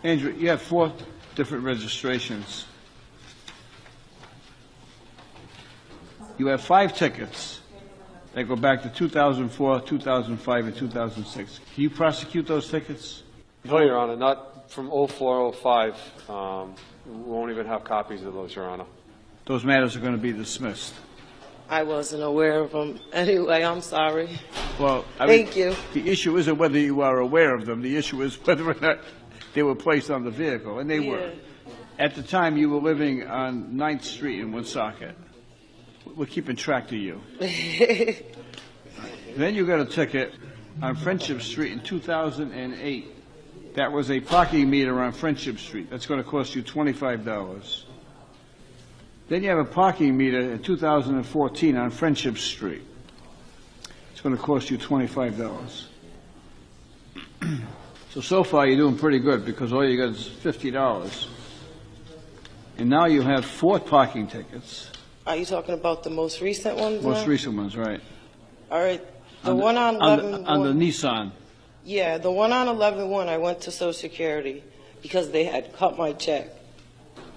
Andrew, you have 4 different registrations. You have 5 tickets that go back to 2004, 2005, and 2006. Can you prosecute those tickets? No, Your Honor, not from 04, 05. We won't even have copies of those, Your Honor. Those matters are going to be dismissed. I wasn't aware of them. Anyway, I'm sorry. Well, Thank you. The issue isn't whether you are aware of them. The issue is whether or not they were placed on the vehicle, and they were. At the time, you were living on 9th Street in Woonsocket. We're keeping track of you. Then you got a ticket on Friendship Street in 2008. That was a parking meter on Friendship Street. That's going to cost you $25. Then you have a parking meter in 2014 on Friendship Street. It's going to cost you $25. So far you're doing pretty good because all you got is $50. And now you have 4 parking tickets. Are you talking about the most recent ones? Most recent ones, right. All right. The one on 11-1. On the Nissan. Yeah, the one on 11-1, I went to Social Security because they had cut my check.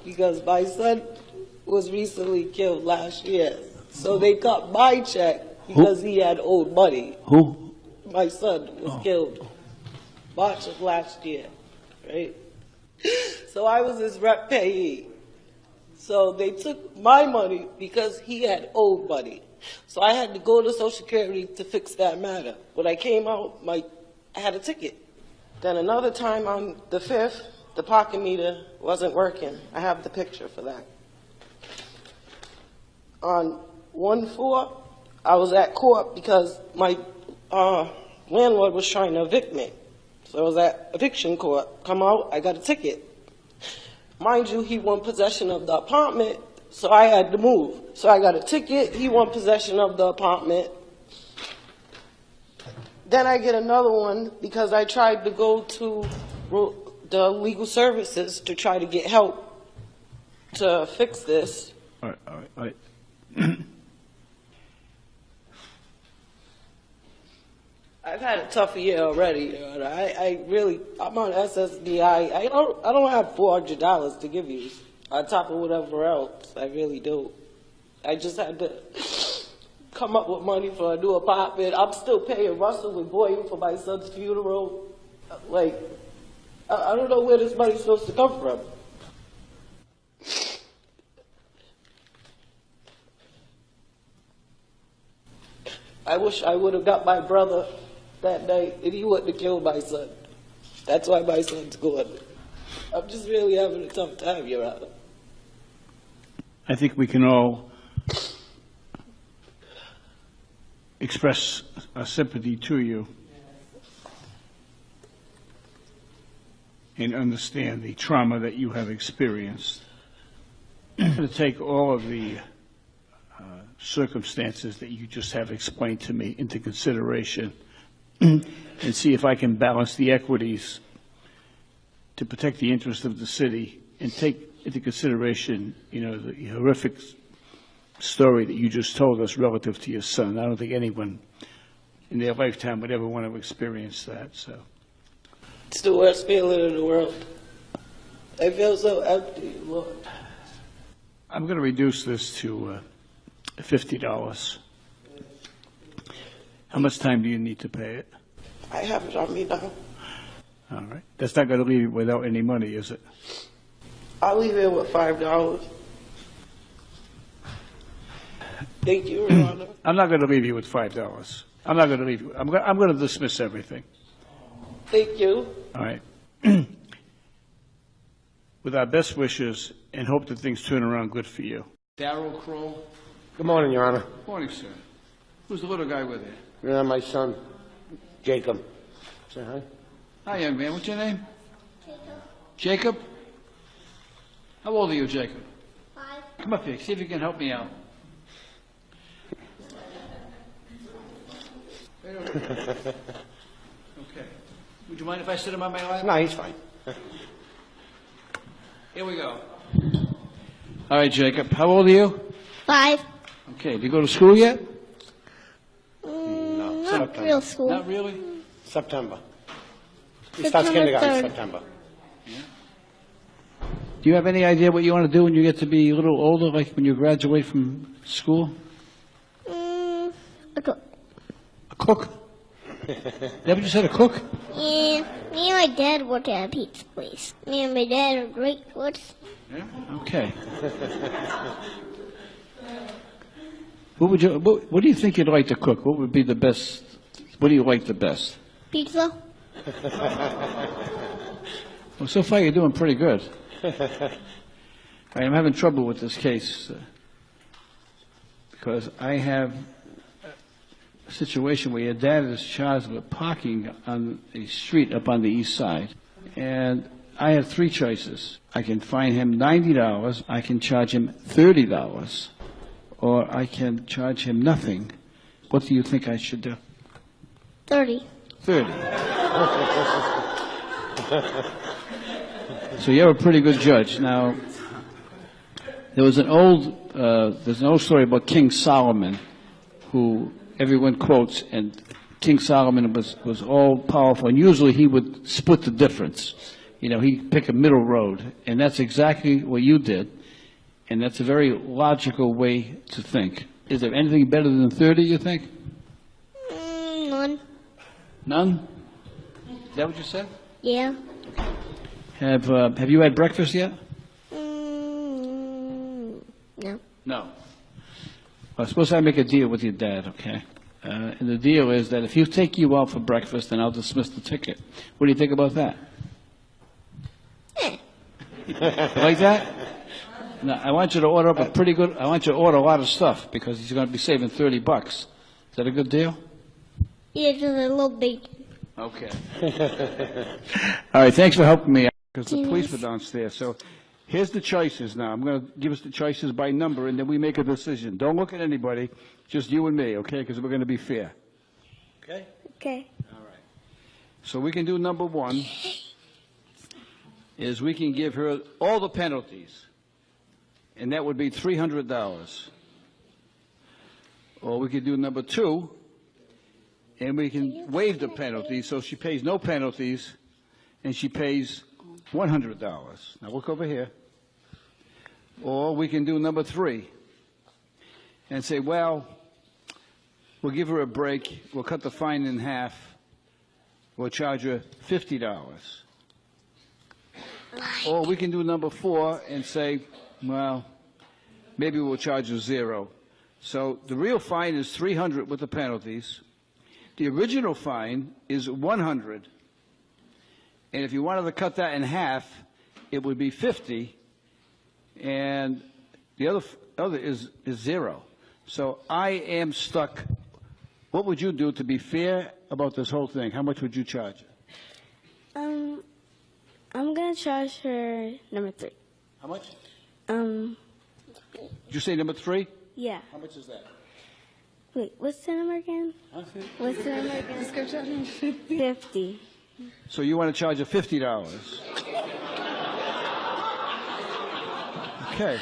Because my son was recently killed last year. So they cut my check because he had owed money. Who? My son was killed March of last year, right? So I was his rep payee. So they took my money because he had owed money. So I had to go to Social Security to fix that matter. When I came out, I had a ticket. Then another time on the 5th, the parking meter wasn't working. I have the picture for that. On 1/4, I was at court because my landlord was trying to evict me. So I was at eviction court. Come out, I got a ticket. Mind you, he won possession of the apartment, so I had to move. So I got a ticket, he won possession of the apartment. Then I get another one because I tried to go to the legal services to try to get help to fix this. All right. I've had a tough year already. I'm on SSDI. I don't have $400 to give you on top of whatever else. I really do. I just had to come up with money for a new apartment. I'm still paying Russell and Boyd for my son's funeral. Like, I don't know where this money's supposed to come from. I wish I would have got my brother that night and he wouldn't have killed my son. That's why my son's gone. I'm just really having a tough time, Your Honor. I think we can all express our sympathy to you and understand the trauma that you have experienced. I'm going to take all of the circumstances that you just have explained to me into consideration and see if I can balance the equities to protect the interest of the city and take into consideration, the horrific story that you just told us relative to your son. I don't think anyone in their lifetime would ever want to experience that. So it's the worst feeling in the world. I feel so empty, Lord. I'm going to reduce this to $50. How much time do you need to pay it? I have it on me now. All right. That's not going to leave you without any money, is it? I'll leave it with $5. Thank you, Your Honor. I'm not going to leave you with $5. I'm not going to leave you. I'm going to dismiss everything. Thank you. All right. With our best wishes and hope that things turn around good for you. Darryl Kroll. Good morning, Your Honor. Morning, sir. Who's the little guy with you? My son, Jacob. Say hi. Hi, young man. What's your name? Jacob. Jacob? How old are you, Jacob? 5. Come up here. See if you can help me out. Okay. Would you mind if I sit him on my lap? No, he's fine. Here we go. All right, Jacob. How old are you? 5. Okay. Do you go to school yet? No, Not September. real school. Not really? September. He September starts kindergarten in 3rd. September. Yeah. Do you have any idea what you want to do when you get to be a little older, like when you graduate from school? A cook. A cook? Is that what you said, a cook? Yeah, me and my dad work at a pizza place. Me and my dad are great cooks. Yeah? Okay. What do you think you'd like to cook? What would be the best? What do you like the best? Pizza? Well, so far you're doing pretty good. I'm having trouble with this case because I have a situation where your dad is charged with parking on a street up on the east side. And I have three choices. I can fine him $90, I can charge him $30, or I can charge him nothing. What do you think I should do? 30. 30. So you're a pretty good judge. Now, there's an old story about King Solomon, who everyone quotes, and King Solomon was all powerful, and usually he would split the difference. You know, he'd pick a middle road, and that's exactly what you did, and that's a very logical way to think. Is there anything better than 30, you think? None. None? Is that what you said? Yeah. Have you had breakfast yet? No. No. Well, suppose I make a deal with your dad, okay? And the deal is that if he'll take you out for breakfast, then I'll dismiss the ticket. What do you think about that? Like that? Now, I want you to order up I want you to order a lot of stuff because he's going to be saving $30. Is that a good deal? Yeah, just a little bacon. Okay. All right, thanks for helping me out because the police were downstairs. So here's the choices now. I'm going to give us the choices by number, and then we make a decision. Don't look at anybody, just you and me, okay, because we're going to be fair. Okay? Okay. All right. So we can do number one, is we can give her all the penalties, and that would be $300. Or we could do number two, and we can waive the penalty, so she pays no penalties, and she pays $100. Now look over here. Or we can do number three and say, well, we'll give her a break, we'll cut the fine in half, we'll charge her $50. Or we can do number four and say, well, maybe we'll charge her $0. So the real fine is $300 with the penalties. The original fine is $100. And if you wanted to cut that in half, it would be $50. And the other is $0. So I am stuck. What would you do to be fair about this whole thing? How much would you charge her? I'm gonna charge her number 3. How much? Um, Did you say number 3? yeah. How much is that? Wait, what's the number again? Huh? What's the number again? 50. So you want to charge her $50. Okay.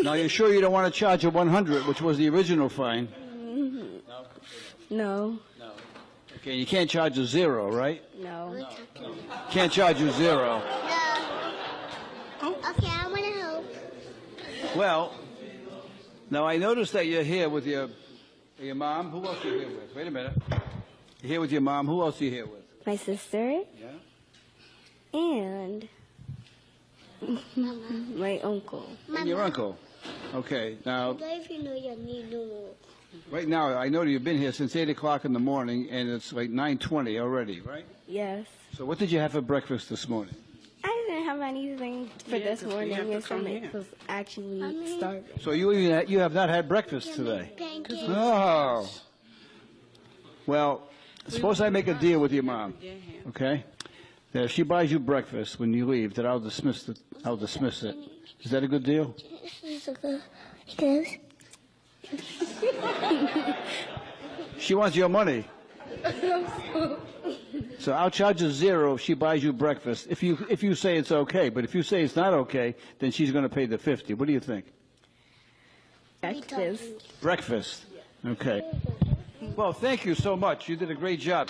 Now you're sure you don't want to charge her $100, which was the original fine? No. Okay, you can't charge her $0, right? No. Can't charge you $0. No. Okay, I want to help. Well, now I noticed that you're here with your mom. Who else are you here with? Wait a minute. You're here with your mom. Who else are you here with? My sister Yeah. and my uncle. And your uncle. Okay. Now, If you know your need to right now, I know you've been here since 8 o'clock in the morning, and it's like 9:20 already, right? Yes. So what did you have for breakfast this morning? I didn't have anything for this morning. My stomach was actually starving. So you have not had breakfast today? pancakes. Oh. Well, suppose I make a deal with your mom, okay? That if she buys you breakfast when you leave, that I'll dismiss it. Is that a good deal? Yes. She wants your money. So I'll charge her $0 if she buys you breakfast, if you say it's okay. But if you say it's not okay, then she's going to pay the $50. What do you think? Breakfast. Breakfast. Okay. Well, thank you so much. You did a great job.